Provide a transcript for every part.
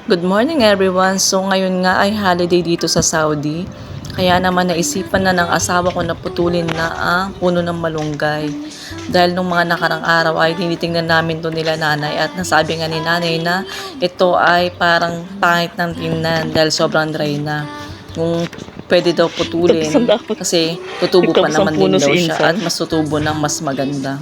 Good morning everyone. So ngayon nga ay holiday dito sa Saudi. Kaya naman naisipan na ng asawa ko na putulin na ang puno ng malunggay. Dahil nung mga nakarang araw ay tinitingnan namin to nila nanay at nasabi nga ni nanay na ito ay parang pangit ng tingnan dahil sobrang dry na. Kung pwede daw putulin kasi tutubo pa naman din daw siya at mas tutubo ng mas maganda.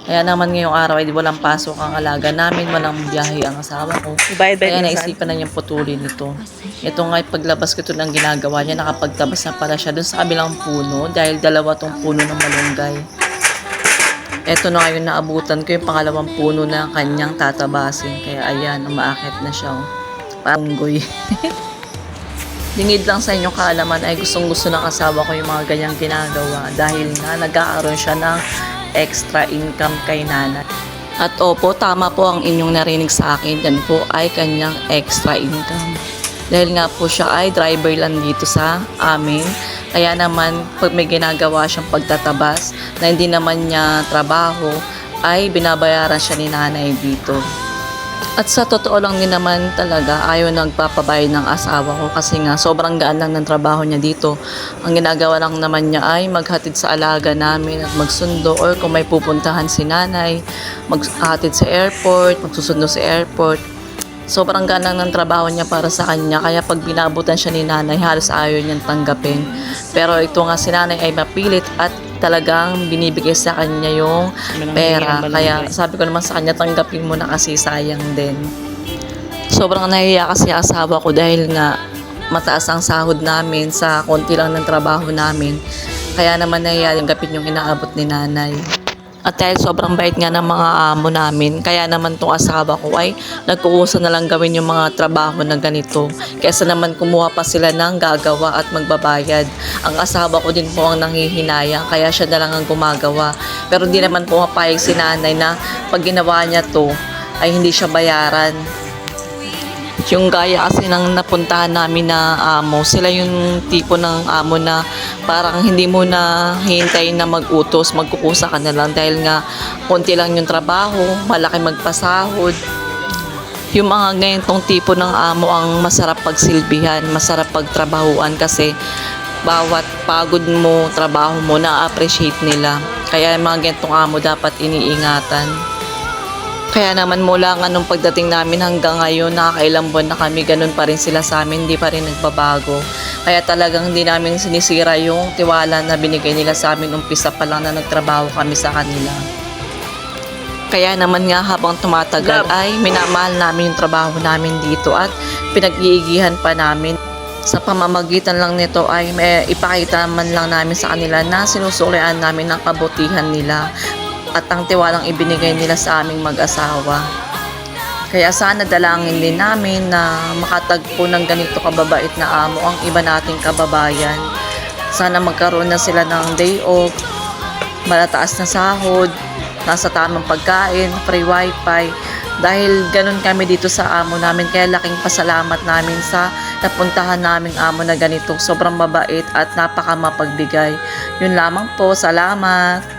Kaya naman ngayong araw ay walang pasok ang alaga namin, walang biyahe ang asawa ko. Kaya naisipan na niyang putulin ito. Ito nga paglabas ko ito ng ginagawa niya, nakapagtabas na pala siya dun sa kabilang puno dahil dalawa tong puno ng malunggay. Ito na ngayon naabutan ko yung pangalawang puno na kanyang tatabasin. Kaya ayan, umaakit na siya. Panggoy. Dingid lang sa inyong kaalaman ay gustong-gusto ng asawa ko yung mga ganyang ginagawa dahil nga nag-aaroon siya ng extra income kay nanay. At opo, tama po ang inyong narinig sa akin. Yan po ay kanyang extra income. Dahil nga po siya ay driver lang dito sa amin. Kaya naman, pag may ginagawa siyang pagtatabas na hindi naman niya trabaho, ay binabayaran siya ni nanay dito. At sa totoo lang din naman talaga, ayaw nagpapabayad ng asawa ko kasi nga sobrang gaan lang ng trabaho niya dito. Ang ginagawa lang naman niya ay maghatid sa alaga namin at magsundo, or kung may pupuntahan si nanay, maghatid sa airport, magsusundo sa airport. Sobrang gaan lang ng trabaho niya para sa kanya, kaya pag binabutan siya ni nanay, halos ayaw niyang tanggapin. Pero ito nga si nanay ay mapilit at talagang binibigay sa kanya yung pera. Kaya sabi ko naman sa kanya, tanggapin mo na kasi sayang din. Sobrang nahiya kasi asawa ko dahil nga mataas ang sahod namin sa konti lang ng trabaho namin. Kaya naman nahiya tanggapin yung inaabot ni nanay. At dahil sobrang bait nga ng mga amo namin, kaya naman tong asawa ko ay nagkukusa na lang gawin yung mga trabaho na ganito. Kaysa naman kumuha pa sila ng gagawa at magbabayad. Ang asawa ko din po ang nanghihinayang, kaya siya na lang ang gumagawa. Pero hindi naman pumapayag si nanay na pag ginawa niya to ay hindi siya bayaran. Yung gaya kasi ng napuntahan namin na amo, sila yung tipo ng amo na parang hindi mo na hintayin na mag-utos, magkukusa ka na lang dahil nga konti lang yung trabaho, malaki magpasahod. Yung mga ganitong tipo ng amo ang masarap pagsilbihan, masarap pagtrabahuan kasi bawat pagod mo, trabaho mo, na-appreciate nila. Kaya yung mga ganitong amo dapat iniingatan. Kaya naman mula nga nung pagdating namin hanggang ngayon, nakakailang buwan na kami, ganun pa rin sila sa amin, hindi pa rin nagbabago. Kaya talagang hindi namin sinisira yung tiwala na binigay nila sa amin umpisa pa lang na nagtrabaho kami sa kanila. Kaya naman nga habang tumatagal ay minamahal namin yung trabaho namin dito at pinag-iigihan pa namin. Sa pamamagitan lang nito ay may ipakita man lang namin sa kanila na sinusurian namin ang kabutihan nila at ang tiwalang ibinigay nila sa aming mag-asawa. Kaya sana dalangin din namin na makatagpo ng ganito kababait na amo ang iba nating kababayan. Sana magkaroon na sila ng day off, malataas na sahod, nasa tamang pagkain, free wifi. Dahil ganun kami dito sa amo namin, kaya laking pasalamat namin sa napuntahan naming amo na ganito. Sobrang mabait at napaka mapagbigay. Yun lamang po, salamat!